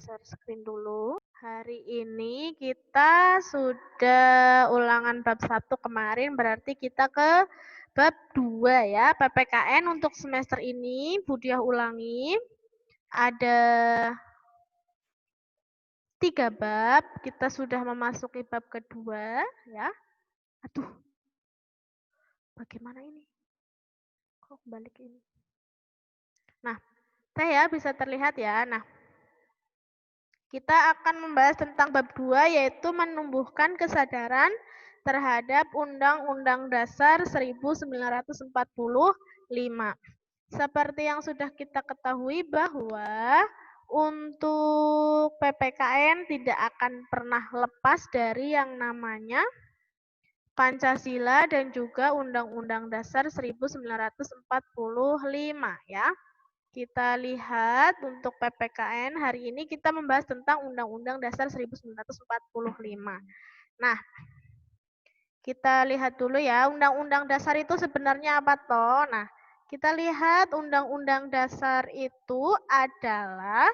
share screen dulu. Hari ini kita sudah ulangan bab 1 kemarin, berarti kita ke bab 2 ya. PPKN untuk semester ini, Budiah ulangi. Ada 3 bab, kita sudah memasuki bab kedua ya. Aduh, bagaimana ini? Kok balik ini? Nah, saya bisa terlihat ya. Nah, kita akan membahas tentang bab 2 yaitu menumbuhkan kesadaran terhadap Undang-Undang Dasar 1945. Seperti yang sudah kita ketahui bahwa untuk PPKN tidak akan pernah lepas dari yang namanya Pancasila dan juga Undang-Undang Dasar 1945 ya. Kita lihat untuk PPKN hari ini kita membahas tentang Undang-Undang Dasar 1945. Nah, kita lihat dulu ya, Undang-Undang Dasar itu sebenarnya apa toh? Nah, kita lihat Undang-Undang Dasar itu adalah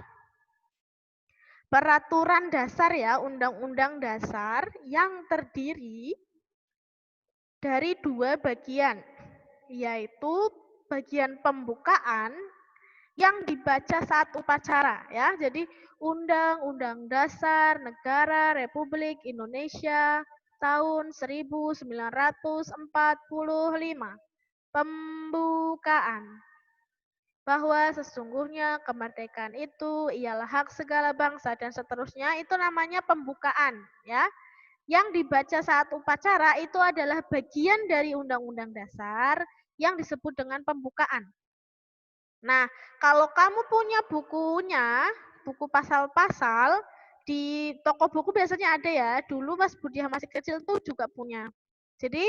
peraturan dasar ya, Undang-Undang Dasar yang terdiri dari 2 bagian, yaitu bagian pembukaan yang dibaca saat upacara ya. Jadi Undang-Undang Dasar Negara Republik Indonesia tahun 1945. Pembukaan. Bahwa sesungguhnya kemerdekaan itu ialah hak segala bangsa dan seterusnya, itu namanya pembukaan ya. Yang dibaca saat upacara itu adalah bagian dari Undang-Undang Dasar yang disebut dengan pembukaan. Nah, kalau kamu punya bukunya, buku pasal-pasal, di toko buku biasanya ada ya. Dulu pas Budiah masih kecil tuh juga punya. Jadi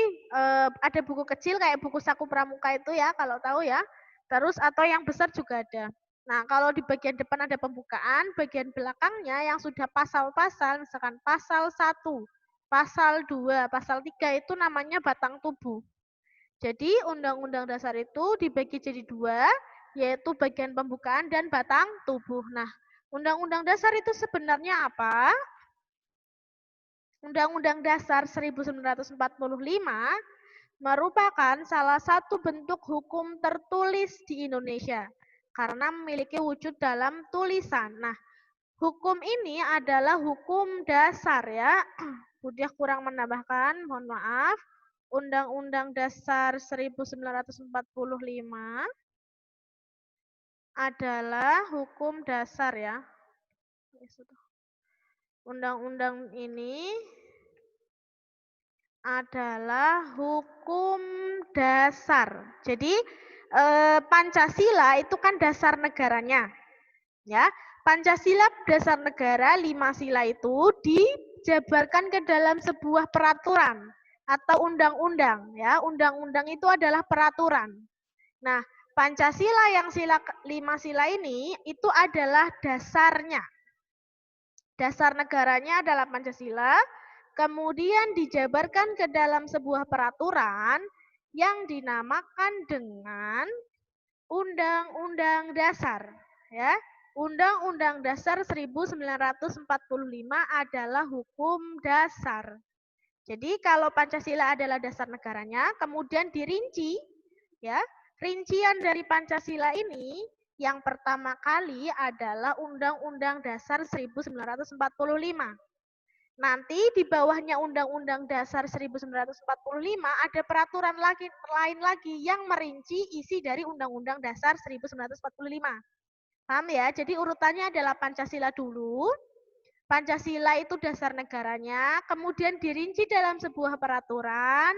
ada buku kecil kayak buku Saku Pramuka itu ya, kalau tahu ya. Terus atau yang besar juga ada. Nah, kalau di bagian depan ada pembukaan, bagian belakangnya yang sudah pasal-pasal, misalkan pasal 1, pasal 2, pasal 3 itu namanya batang tubuh. Jadi Undang-Undang Dasar itu dibagi jadi 2, yaitu bagian pembukaan dan batang tubuh. Nah, Undang-Undang Dasar itu sebenarnya apa? Undang-Undang Dasar 1945 merupakan salah satu bentuk hukum tertulis di Indonesia karena memiliki wujud dalam tulisan. Nah, hukum ini adalah hukum dasar ya. Budiah kurang menambahkan, mohon maaf. Undang-Undang Dasar 1945 adalah hukum dasar ya. Undang-undang ini adalah hukum dasar. Jadi Pancasila itu kan dasar negaranya. Ya, Pancasila dasar negara 5 sila itu dijabarkan ke dalam sebuah peraturan atau undang-undang ya. Undang-undang itu adalah peraturan. Nah, Pancasila yang 5 sila ini itu adalah dasarnya. Dasar negaranya adalah Pancasila, kemudian dijabarkan ke dalam sebuah peraturan yang dinamakan dengan Undang-Undang Dasar ya. Undang-Undang Dasar 1945 adalah hukum dasar. Jadi kalau Pancasila adalah dasar negaranya, kemudian dirinci ya. Rincian dari Pancasila ini yang pertama kali adalah Undang-Undang Dasar 1945. Nanti di bawahnya Undang-Undang Dasar 1945 ada peraturan lain lagi yang merinci isi dari Undang-Undang Dasar 1945. Paham ya? Jadi urutannya adalah Pancasila dulu. Pancasila itu dasar negaranya, kemudian dirinci dalam sebuah peraturan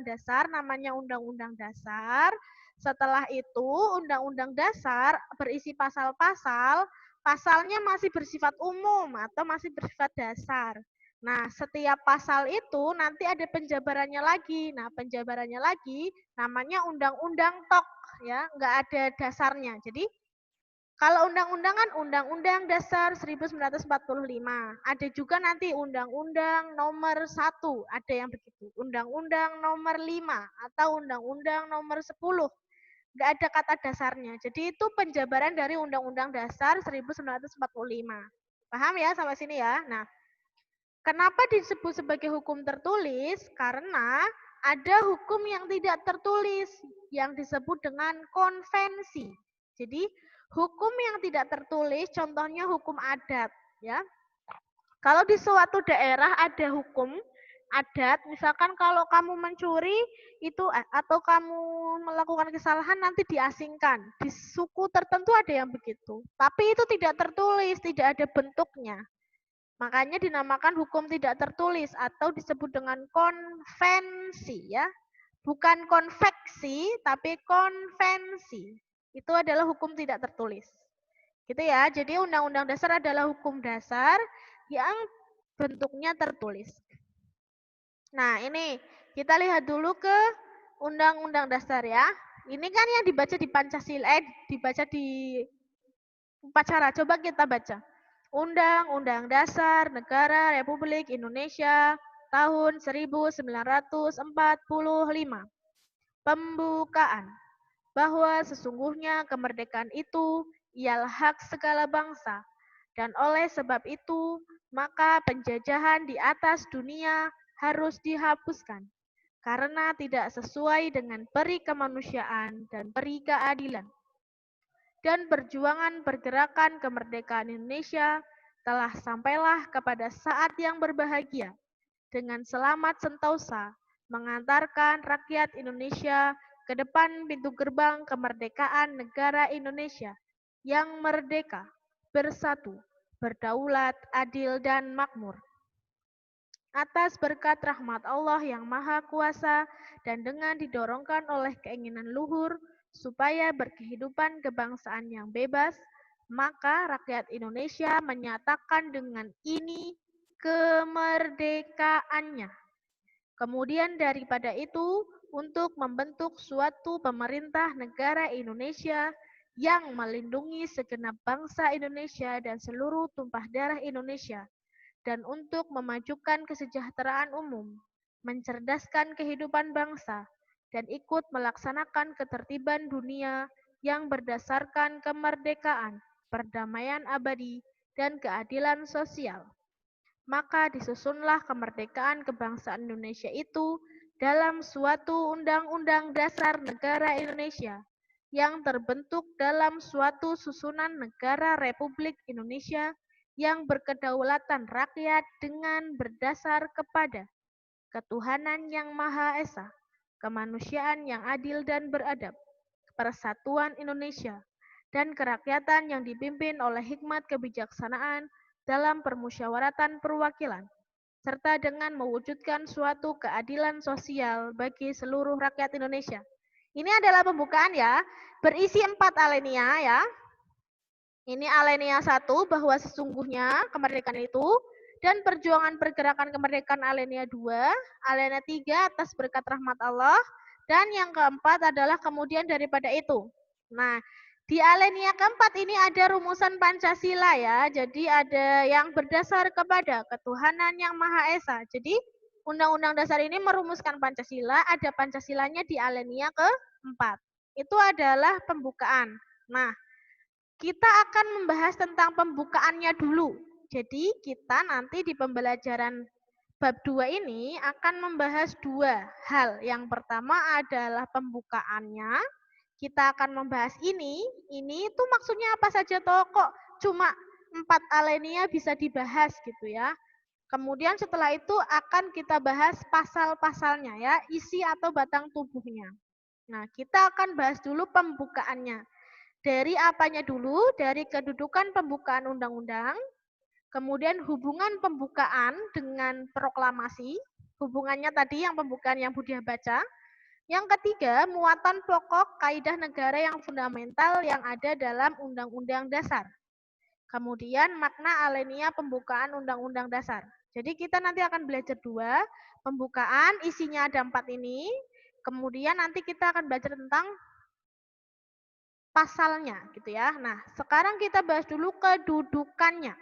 dasar namanya Undang-Undang Dasar. Setelah itu Undang-Undang Dasar berisi pasal-pasal, pasalnya masih bersifat umum atau masih bersifat dasar. Nah, setiap pasal itu nanti ada penjabarannya lagi. Nah, penjabarannya lagi namanya Undang-Undang Tok ya, nggak ada dasarnya. Jadi kalau undang-undangan Undang-Undang Dasar 1945. Ada juga nanti Undang-Undang Nomor 1, ada yang begitu. Undang-Undang Nomor 5 atau Undang-Undang Nomor 10. Nggak ada kata dasarnya. Jadi itu penjabaran dari Undang-Undang Dasar 1945. Paham ya sampai sini ya? Nah, kenapa disebut sebagai hukum tertulis? Karena ada hukum yang tidak tertulis yang disebut dengan konvensi. Jadi, hukum yang tidak tertulis contohnya hukum adat, ya. Kalau di suatu daerah ada hukum adat, misalkan kalau kamu mencuri itu atau kamu melakukan kesalahan nanti diasingkan. Di suku tertentu ada yang begitu. Tapi itu tidak tertulis, tidak ada bentuknya. Makanya dinamakan hukum tidak tertulis atau disebut dengan konvensi ya. Bukan konveksi, tapi konvensi. Itu adalah hukum tidak tertulis. Gitu ya. Jadi Undang-Undang Dasar adalah hukum dasar yang bentuknya tertulis. Nah, ini kita lihat dulu ke Undang-Undang Dasar ya. Ini kan yang dibaca di Pancasila, dibaca di upacara. Coba kita baca. Undang-Undang Dasar Negara Republik Indonesia tahun 1945. Pembukaan. Bahwa sesungguhnya kemerdekaan itu ialah hak segala bangsa, dan oleh sebab itu, maka penjajahan di atas dunia harus dihapuskan, karena tidak sesuai dengan peri kemanusiaan dan peri keadilan. Dan perjuangan pergerakan kemerdekaan Indonesia telah sampailah kepada saat yang berbahagia, dengan selamat sentosa mengantarkan rakyat Indonesia ke depan pintu gerbang kemerdekaan negara Indonesia yang merdeka, bersatu, berdaulat, adil, dan makmur. Atas berkat rahmat Allah yang Maha Kuasa dan dengan didorongkan oleh keinginan luhur supaya berkehidupan kebangsaan yang bebas, maka rakyat Indonesia menyatakan dengan ini kemerdekaannya. Kemudian daripada itu, untuk membentuk suatu pemerintah negara Indonesia yang melindungi segenap bangsa Indonesia dan seluruh tumpah darah Indonesia, dan untuk memajukan kesejahteraan umum, mencerdaskan kehidupan bangsa, dan ikut melaksanakan ketertiban dunia yang berdasarkan kemerdekaan, perdamaian abadi, dan keadilan sosial. Maka disusunlah kemerdekaan kebangsaan Indonesia itu dalam suatu Undang-Undang Dasar Negara Indonesia yang terbentuk dalam suatu susunan negara Republik Indonesia yang berkedaulatan rakyat dengan berdasar kepada ketuhanan yang Maha Esa, kemanusiaan yang adil dan beradab, persatuan Indonesia, dan kerakyatan yang dipimpin oleh hikmat kebijaksanaan dalam permusyawaratan perwakilan, serta dengan mewujudkan suatu keadilan sosial bagi seluruh rakyat Indonesia. Ini adalah pembukaan ya, berisi 4 alinea ya. Ini alinea 1 bahwa sesungguhnya kemerdekaan itu, dan perjuangan pergerakan kemerdekaan alinea 2, alinea 3 atas berkat rahmat Allah, dan yang keempat adalah kemudian daripada itu. Nah, di alinea keempat ini ada rumusan Pancasila ya. Jadi ada yang berdasar kepada ketuhanan yang Maha Esa. Jadi Undang-Undang Dasar ini merumuskan Pancasila, ada Pancasilanya di alinea keempat. Itu adalah pembukaan. Nah, kita akan membahas tentang pembukaannya dulu. Jadi kita nanti di pembelajaran bab 2 ini akan membahas 2 hal. Yang pertama adalah pembukaannya. Kita akan membahas ini itu maksudnya apa saja toh, kok cuma 4 alinea bisa dibahas gitu ya. Kemudian setelah itu akan kita bahas pasal-pasalnya ya, isi atau batang tubuhnya. Nah, kita akan bahas dulu pembukaannya. Dari apanya dulu? Dari kedudukan pembukaan undang-undang, kemudian hubungan pembukaan dengan proklamasi, hubungannya tadi yang pembukaan yang Budiah baca. Yang ketiga, muatan pokok kaidah negara yang fundamental yang ada dalam Undang-Undang Dasar. Kemudian makna alinea pembukaan Undang-Undang Dasar. Jadi kita nanti akan belajar 2, pembukaan isinya ada 4 ini, kemudian nanti kita akan belajar tentang pasalnya gitu ya. Nah, sekarang kita bahas dulu kedudukannya.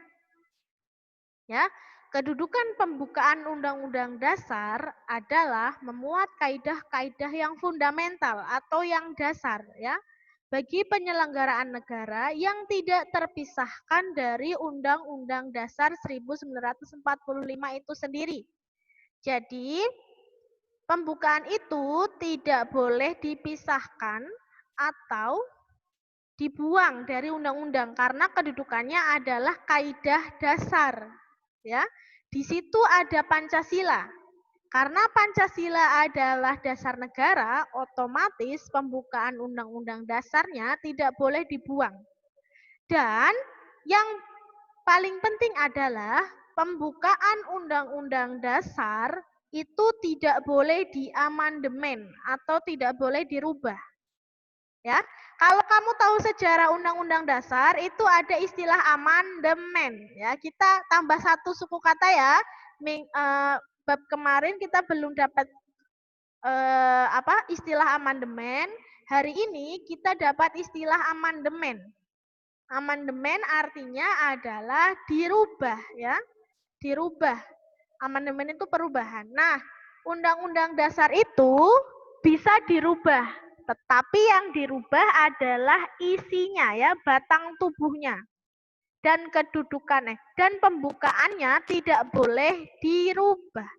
Ya, kedudukan pembukaan Undang-Undang Dasar adalah memuat kaidah-kaidah yang fundamental atau yang dasar ya. bagi penyelenggaraan negara yang tidak terpisahkan dari Undang-Undang Dasar 1945 itu sendiri. Jadi, pembukaan itu tidak boleh dipisahkan atau dibuang dari undang-undang karena kedudukannya adalah kaidah dasar. Ya, di situ ada Pancasila. Karena Pancasila adalah dasar negara, otomatis pembukaan undang-undang dasarnya tidak boleh dibuang. Dan yang paling penting adalah pembukaan undang-undang dasar itu tidak boleh diamandemen atau tidak boleh dirubah. Ya, kalau kamu tahu sejarah Undang-Undang Dasar itu ada istilah amandemen. Ya, kita tambah satu suku kata ya. Bab kemarin kita belum dapat istilah amandemen. Hari ini kita dapat istilah amandemen. Amandemen artinya adalah dirubah, ya, dirubah. Amandemen itu perubahan. Nah, Undang-Undang Dasar itu bisa dirubah. Tetapi yang dirubah adalah isinya, ya, batang tubuhnya dan kedudukannya, dan pembukaannya tidak boleh dirubah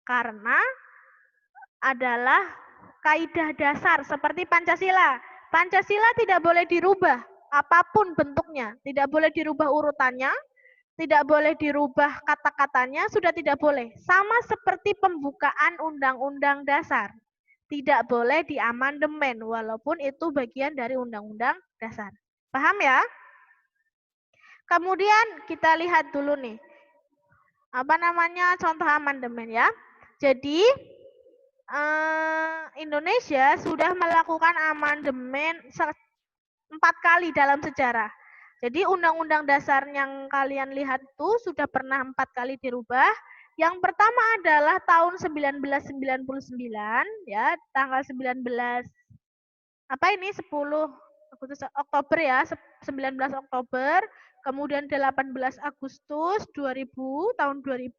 karena adalah kaidah dasar seperti Pancasila. Pancasila tidak boleh dirubah apapun bentuknya, tidak boleh dirubah urutannya, tidak boleh dirubah kata-katanya, sudah tidak boleh. Sama seperti pembukaan Undang-Undang Dasar. Tidak boleh diamandemen, walaupun itu bagian dari Undang-Undang Dasar. Paham ya? Kemudian kita lihat dulu nih. Apa namanya contoh amandemen ya. Jadi, Indonesia sudah melakukan amandemen 4 kali dalam sejarah. Jadi Undang-Undang Dasar yang kalian lihat itu sudah pernah 4 kali dirubah. Yang pertama adalah tahun 1999, ya, tanggal 19 10 Oktober ya, 19 Oktober, kemudian 18 Agustus 2000, tahun 2000.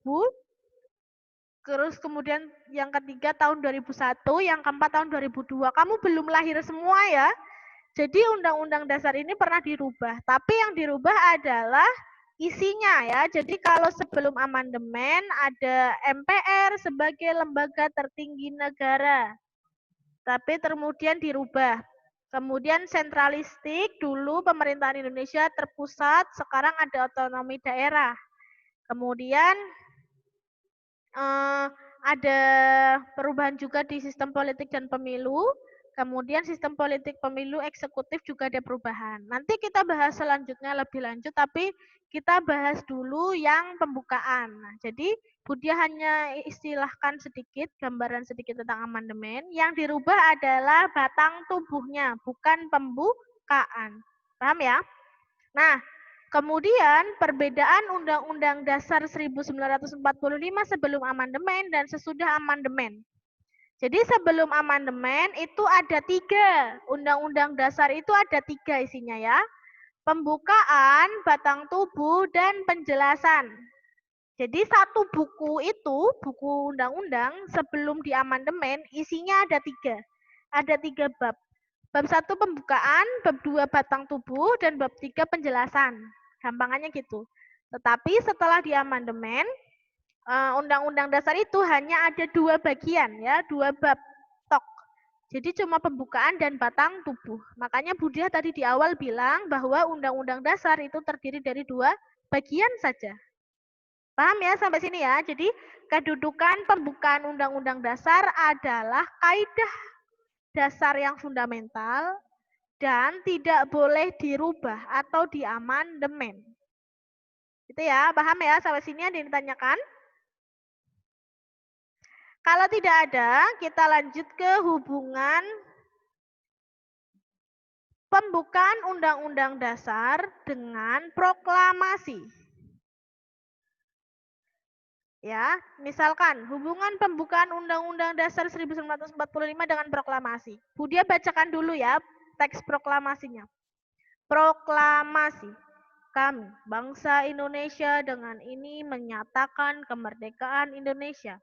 Terus kemudian yang ketiga tahun 2001, yang keempat tahun 2002. Kamu belum lahir semua ya. Jadi Undang-Undang Dasar ini pernah dirubah, tapi yang dirubah adalah isinya ya. Jadi kalau sebelum amandemen ada MPR sebagai lembaga tertinggi negara, tapi kemudian dirubah. Kemudian sentralistik, dulu pemerintahan Indonesia terpusat, sekarang ada otonomi daerah. Kemudian ada perubahan juga di sistem politik dan pemilu. Kemudian sistem politik pemilu eksekutif juga ada perubahan. Nanti kita bahas selanjutnya lebih lanjut, tapi kita bahas dulu yang pembukaan. Nah, jadi Budia hanya istilahkan sedikit, gambaran sedikit tentang amandemen. Yang dirubah adalah batang tubuhnya, bukan pembukaan. Paham ya? Nah, kemudian perbedaan Undang-Undang Dasar 1945 sebelum amandemen dan sesudah amandemen. Jadi sebelum amandemen itu ada 3. Undang-Undang Dasar itu ada 3 isinya ya. Pembukaan, batang tubuh, dan penjelasan. Jadi satu buku itu, buku undang-undang sebelum diamandemen isinya ada 3. Ada 3 bab. Bab 1 pembukaan, bab 2 batang tubuh, dan bab 3 penjelasan. Gampangannya gitu. Tetapi setelah diamandemen, Undang-Undang Dasar itu hanya ada 2 bagian ya, 2 bab tok. Jadi cuma pembukaan dan batang tubuh. Makanya Budia tadi di awal bilang bahwa Undang-Undang Dasar itu terdiri dari 2 bagian saja. Paham ya sampai sini ya? Jadi kedudukan pembukaan Undang-Undang Dasar adalah kaidah dasar yang fundamental dan tidak boleh dirubah atau diamandemen. Itu ya, paham ya? Sampai sini ada yang ditanyakan? Kalau tidak ada, kita lanjut ke hubungan pembukaan Undang-Undang Dasar dengan proklamasi. Ya, misalkan hubungan pembukaan Undang-Undang Dasar 1945 dengan proklamasi. Budia bacakan dulu ya teks proklamasinya. Proklamasi. Kami, bangsa Indonesia, dengan ini menyatakan kemerdekaan Indonesia.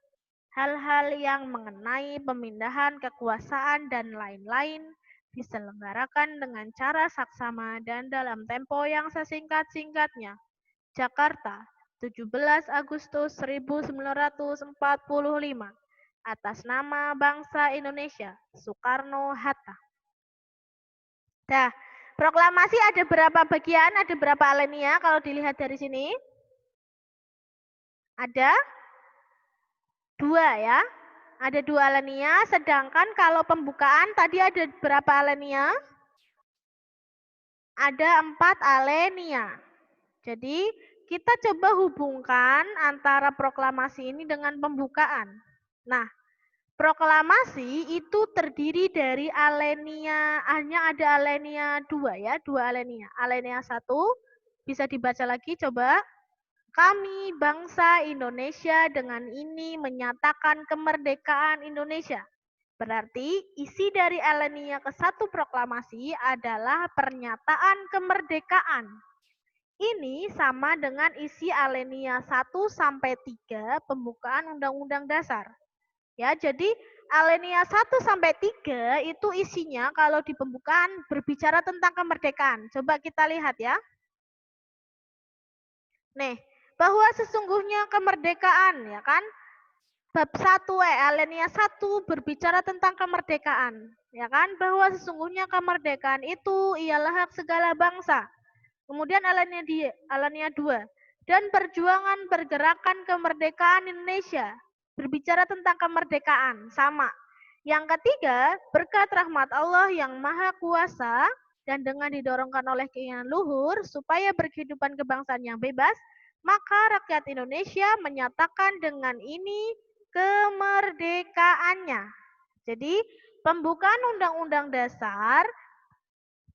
Hal-hal yang mengenai pemindahan kekuasaan dan lain-lain diselenggarakan dengan cara saksama dan dalam tempo yang sesingkat-singkatnya. Jakarta, 17 Agustus 1945. Atas nama bangsa Indonesia, Soekarno-Hatta. Nah, proklamasi ada berapa bagian, ada berapa alinea kalau dilihat dari sini? Ada 2 ya. Ada 2 alinea, sedangkan kalau pembukaan tadi ada berapa alinea? Ada 4 alinea. Jadi, kita coba hubungkan antara proklamasi ini dengan pembukaan. Nah, proklamasi itu terdiri dari alinea, hanya ada alinea 2 ya, 2 alinea. Alinea 1 bisa dibaca lagi coba. Kami bangsa Indonesia dengan ini menyatakan kemerdekaan Indonesia. Berarti isi dari alinea ke-1 proklamasi adalah pernyataan kemerdekaan. Ini sama dengan isi alinea 1 sampai 3 pembukaan Undang-Undang Dasar. Ya, jadi alinea 1 sampai 3 itu isinya kalau di pembukaan berbicara tentang kemerdekaan. Coba kita lihat ya. Nih, bahwa sesungguhnya kemerdekaan ya kan? Bab 1 alinea 1 berbicara tentang kemerdekaan, ya kan? Bahwa sesungguhnya kemerdekaan itu ialah hak segala bangsa. Kemudian alinea 2 dan perjuangan pergerakan kemerdekaan Indonesia berbicara tentang kemerdekaan, sama. Yang ketiga, berkat rahmat Allah yang Maha Kuasa dan dengan didorongkan oleh keinginan luhur supaya berkehidupan kebangsaan yang bebas, maka rakyat Indonesia menyatakan dengan ini kemerdekaannya. Jadi, pembukaan Undang-Undang Dasar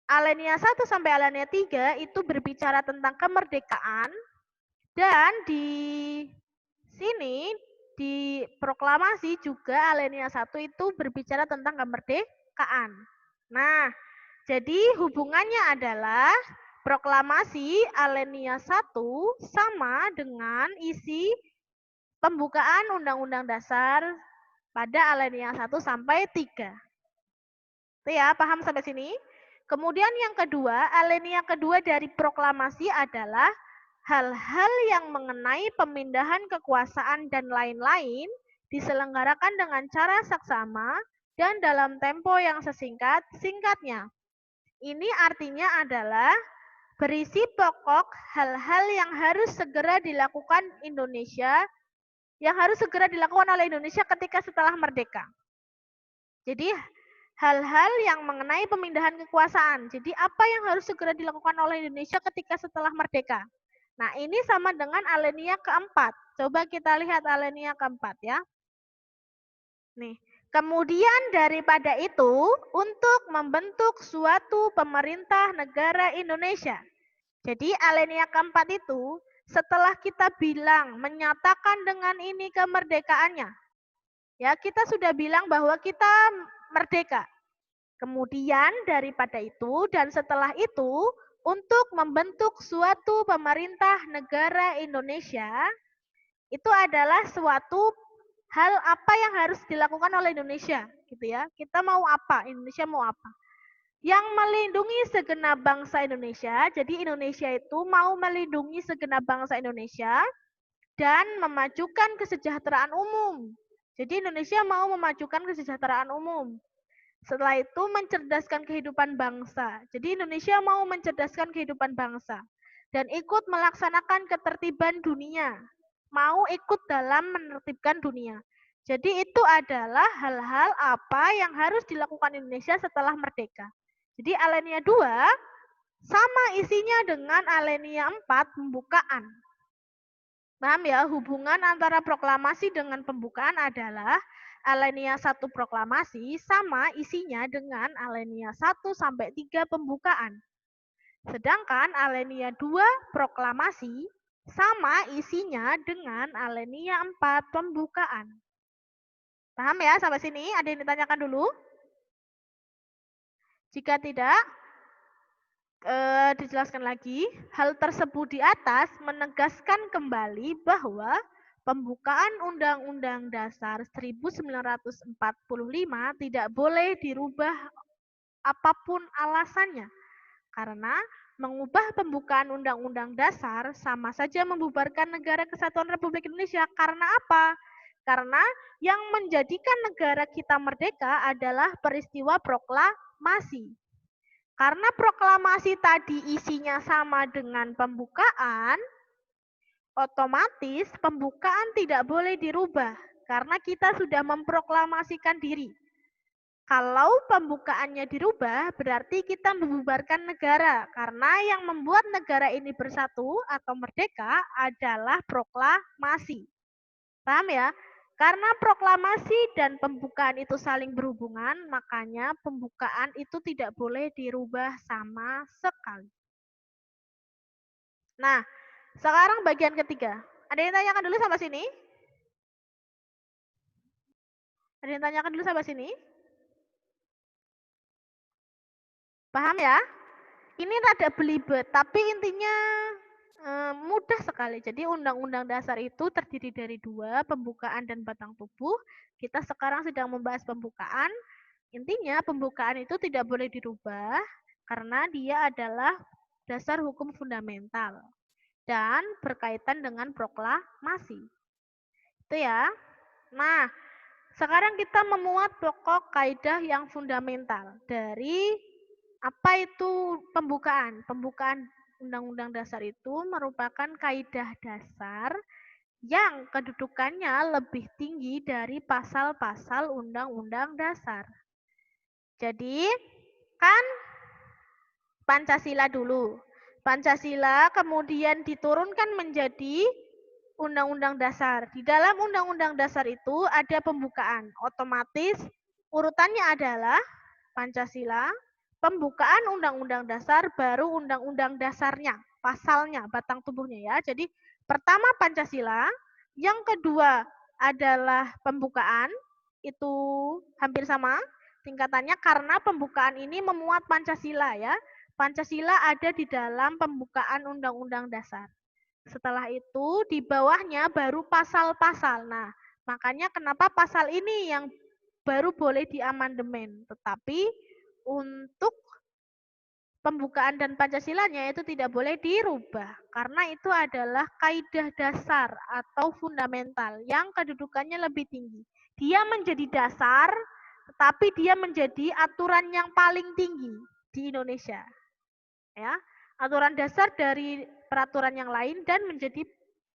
alinea 1 sampai alinea 3 itu berbicara tentang kemerdekaan, dan di sini di proklamasi juga alinea 1 itu berbicara tentang kemerdekaan. Nah, jadi hubungannya adalah proklamasi alinea 1 sama dengan isi pembukaan Undang-Undang Dasar pada alinea 1 sampai 3. Itu ya, paham sampai sini? Kemudian yang kedua, alinea kedua dari proklamasi adalah hal-hal yang mengenai pemindahan kekuasaan dan lain-lain diselenggarakan dengan cara saksama dan dalam tempo yang sesingkat-singkatnya. Ini artinya adalah berisi pokok hal-hal yang harus segera dilakukan oleh Indonesia ketika setelah merdeka. Jadi hal-hal yang mengenai pemindahan kekuasaan. Jadi apa yang harus segera dilakukan oleh Indonesia ketika setelah merdeka? Nah, ini sama dengan alinea keempat. Coba kita lihat alinea keempat ya. Nih, kemudian daripada itu, untuk membentuk suatu pemerintah negara Indonesia. Jadi alinea keempat itu, setelah kita bilang, menyatakan dengan ini kemerdekaannya. Ya, kita sudah bilang bahwa kita merdeka. Kemudian daripada itu dan setelah itu, untuk membentuk suatu pemerintah negara Indonesia, itu adalah suatu hal apa yang harus dilakukan oleh Indonesia, gitu ya. Kita mau apa? Indonesia mau apa? Yang melindungi segenap bangsa Indonesia. Jadi Indonesia itu mau melindungi segenap bangsa Indonesia dan memajukan kesejahteraan umum. Jadi Indonesia mau memajukan kesejahteraan umum. Setelah itu mencerdaskan kehidupan bangsa. Jadi Indonesia mau mencerdaskan kehidupan bangsa dan ikut melaksanakan ketertiban dunia. Mau ikut dalam menertibkan dunia. Jadi itu adalah hal-hal apa yang harus dilakukan Indonesia setelah merdeka. Jadi alinea 2 sama isinya dengan alinea 4 pembukaan. Paham ya, hubungan antara proklamasi dengan pembukaan adalah alinea 1 proklamasi sama isinya dengan alinea 1 sampai 3 pembukaan. Sedangkan alinea 2 proklamasi sama isinya dengan alinea 4 pembukaan. Paham ya sampai sini? Ada yang ditanyakan dulu? Jika tidak, dijelaskan lagi, hal tersebut di atas menegaskan kembali bahwa pembukaan Undang-Undang Dasar 1945 tidak boleh dirubah apapun alasannya. Karena mengubah pembukaan Undang-Undang Dasar sama saja membubarkan Negara Kesatuan Republik Indonesia. Karena apa? Karena yang menjadikan negara kita merdeka adalah peristiwa proklamasi. Karena proklamasi tadi isinya sama dengan pembukaan, otomatis pembukaan tidak boleh dirubah karena kita sudah memproklamasikan diri. Kalau pembukaannya dirubah, berarti kita membubarkan negara. Karena yang membuat negara ini bersatu atau merdeka adalah proklamasi. Paham ya? Karena proklamasi dan pembukaan itu saling berhubungan, makanya pembukaan itu tidak boleh dirubah sama sekali. Nah, sekarang bagian ketiga. Ada yang tanyakan dulu sampai sini? Ada yang tanyakan dulu sampai sini? Paham ya? Ini rada belibet, tapi intinya mudah sekali. Jadi Undang-Undang Dasar itu terdiri dari dua, pembukaan dan batang tubuh. Kita sekarang sedang membahas pembukaan. Intinya pembukaan itu tidak boleh dirubah karena dia adalah dasar hukum fundamental dan berkaitan dengan proklamasi. Itu ya. Nah, sekarang kita memuat pokok kaidah yang fundamental dari apa itu pembukaan? Pembukaan Undang-Undang Dasar itu merupakan kaidah dasar yang kedudukannya lebih tinggi dari pasal-pasal Undang-Undang Dasar. Jadi, kan Pancasila dulu. Pancasila kemudian diturunkan menjadi Undang-Undang Dasar. Di dalam Undang-Undang Dasar itu ada pembukaan. Otomatis urutannya adalah Pancasila, pembukaan Undang-Undang Dasar, baru Undang-Undang Dasarnya, pasalnya, batang tubuhnya ya. Jadi pertama Pancasila, yang kedua adalah pembukaan, itu hampir sama tingkatannya karena pembukaan ini memuat Pancasila ya. Pancasila ada di dalam pembukaan Undang-Undang Dasar. Setelah itu di bawahnya baru pasal-pasal. Nah, makanya kenapa pasal ini yang baru boleh diamandemen. Tetapi untuk pembukaan dan Pancasilanya itu tidak boleh dirubah. Karena itu adalah kaidah dasar atau fundamental yang kedudukannya lebih tinggi. Dia menjadi dasar, tetapi dia menjadi aturan yang paling tinggi di Indonesia. Ya, aturan dasar dari peraturan yang lain dan menjadi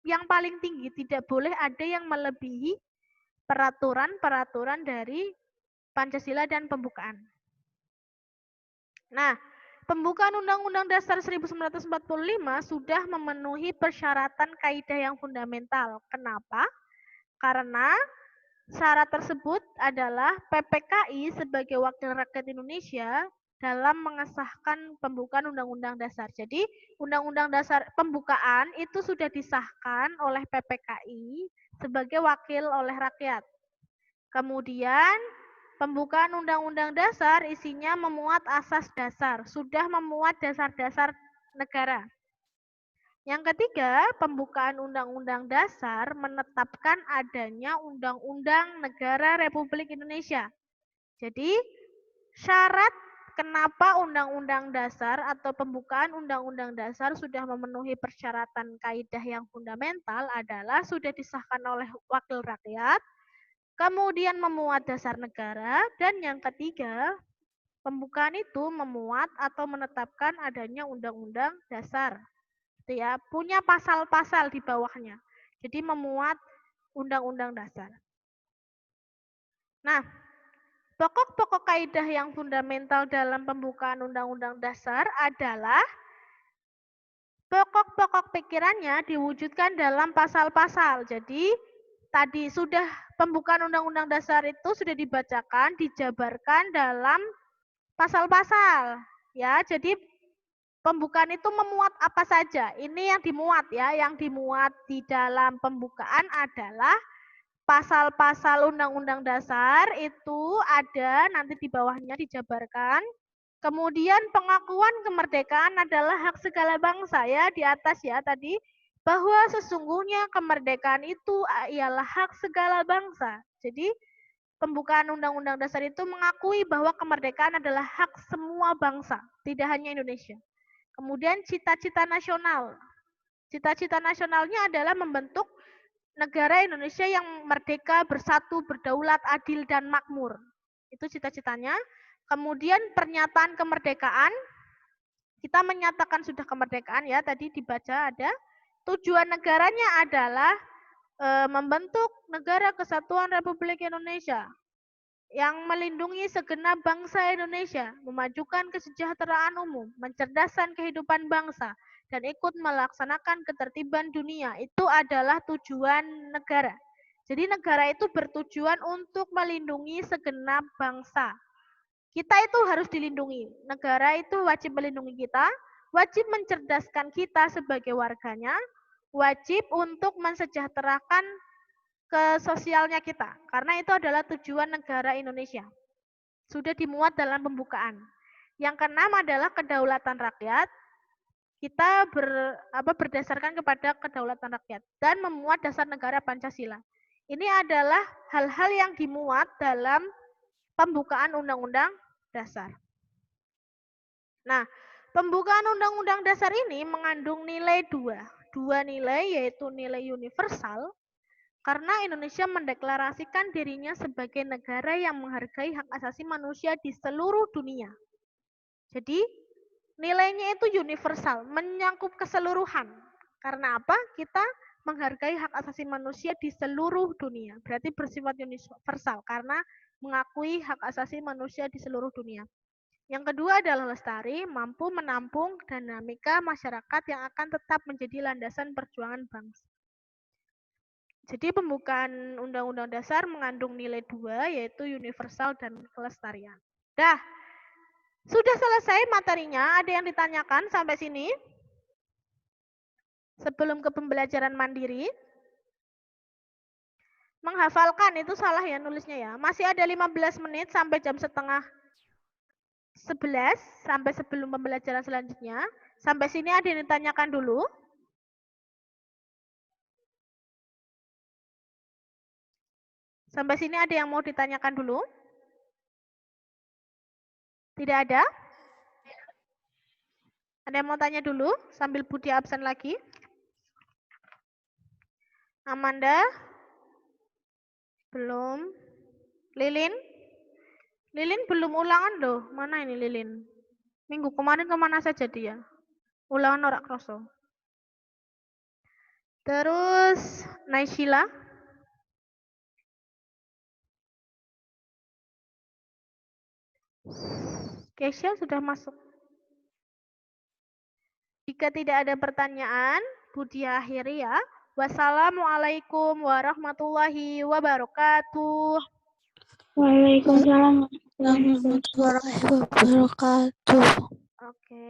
yang paling tinggi. Tidak boleh ada yang melebihi peraturan-peraturan dari Pancasila dan pembukaan. Nah, pembukaan Undang-Undang Dasar 1945 sudah memenuhi persyaratan kaidah yang fundamental. Kenapa? Karena syarat tersebut adalah PPKI sebagai wakil rakyat Indonesia dalam mengesahkan pembukaan Undang-Undang Dasar. Jadi, Undang-Undang Dasar pembukaan itu sudah disahkan oleh PPKI sebagai wakil oleh rakyat. Kemudian, pembukaan Undang-Undang Dasar isinya memuat asas dasar, sudah memuat dasar-dasar negara. Yang ketiga, pembukaan Undang-Undang Dasar menetapkan adanya Undang-Undang Negara Republik Indonesia. Jadi, syarat kenapa Undang-Undang Dasar atau pembukaan Undang-Undang Dasar sudah memenuhi persyaratan kaidah yang fundamental adalah sudah disahkan oleh wakil rakyat, kemudian memuat dasar negara, dan yang ketiga, pembukaan itu memuat atau menetapkan adanya Undang-Undang Dasar. Gitu ya, punya pasal-pasal di bawahnya. Jadi memuat Undang-Undang Dasar. Nah, pokok-pokok kaidah yang fundamental dalam pembukaan Undang-Undang Dasar adalah pokok-pokok pikirannya diwujudkan dalam pasal-pasal. Jadi, tadi sudah pembukaan Undang-Undang Dasar itu sudah dibacakan, dijabarkan dalam pasal-pasal. Ya, jadi pembukaan itu memuat apa saja? Ini yang dimuat ya, yang dimuat di dalam pembukaan adalah pasal-pasal Undang-Undang Dasar itu ada nanti di bawahnya dijabarkan. Kemudian pengakuan kemerdekaan adalah hak segala bangsa ya di atas ya tadi bahwa sesungguhnya kemerdekaan itu ialah hak segala bangsa. Jadi pembukaan Undang-Undang Dasar itu mengakui bahwa kemerdekaan adalah hak semua bangsa, tidak hanya Indonesia. Kemudian cita-cita nasional. Cita-cita nasionalnya adalah membentuk negara Indonesia yang merdeka, bersatu, berdaulat, adil, dan makmur. Itu cita-citanya. Kemudian pernyataan kemerdekaan. Kita menyatakan sudah kemerdekaan ya, tadi dibaca ada. Tujuan negaranya adalah membentuk negara kesatuan Republik Indonesia yang melindungi segenap bangsa Indonesia, memajukan kesejahteraan umum, mencerdaskan kehidupan bangsa, dan ikut melaksanakan ketertiban dunia. Itu adalah tujuan negara. Jadi negara itu bertujuan untuk melindungi segenap bangsa. Kita itu harus dilindungi. Negara itu wajib melindungi kita, wajib mencerdaskan kita sebagai warganya, wajib untuk mensejahterakan ke sosialnya kita. Karena itu adalah tujuan negara Indonesia. Sudah dimuat dalam pembukaan. Yang keenam adalah kedaulatan rakyat. Kita berdasarkan kepada kedaulatan rakyat dan memuat dasar negara Pancasila. Ini adalah hal-hal yang dimuat dalam pembukaan Undang-Undang Dasar. Nah, pembukaan Undang-Undang Dasar ini mengandung nilai dua nilai, yaitu nilai universal, karena Indonesia mendeklarasikan dirinya sebagai negara yang menghargai hak asasi manusia di seluruh dunia. Jadi, nilainya itu universal, menyangkut keseluruhan. Karena apa? Kita menghargai hak asasi manusia di seluruh dunia. Berarti bersifat universal, karena mengakui hak asasi manusia di seluruh dunia. Yang kedua adalah lestari, mampu menampung dinamika masyarakat yang akan tetap menjadi landasan perjuangan bangsa. Jadi pembukaan Undang-Undang Dasar mengandung nilai dua, yaitu universal dan kelestarian. Dah, sudah selesai materinya. Ada yang ditanyakan sampai sini? Sebelum ke pembelajaran mandiri. Menghafalkan itu salah ya nulisnya ya. Masih ada 15 menit sampai jam setengah 11 sampai sebelum pembelajaran selanjutnya. Sampai sini ada yang ditanyakan dulu? Sampai sini ada yang mau ditanyakan dulu? Tidak ada? Ada yang mau tanya dulu sambil Budi absen lagi? Amanda? Belum. Lilin? Lilin belum ulangan loh. Mana ini Lilin? Minggu kemarin kemana saja dia? Ulangan ora kroso. Terus Naisila? Keisha sudah masuk. Jika tidak ada pertanyaan, Budi akhiri ya. Wassalamualaikum warahmatullahi wabarakatuh. Waalaikumsalam warahmatullahi wabarakatuh. Oke.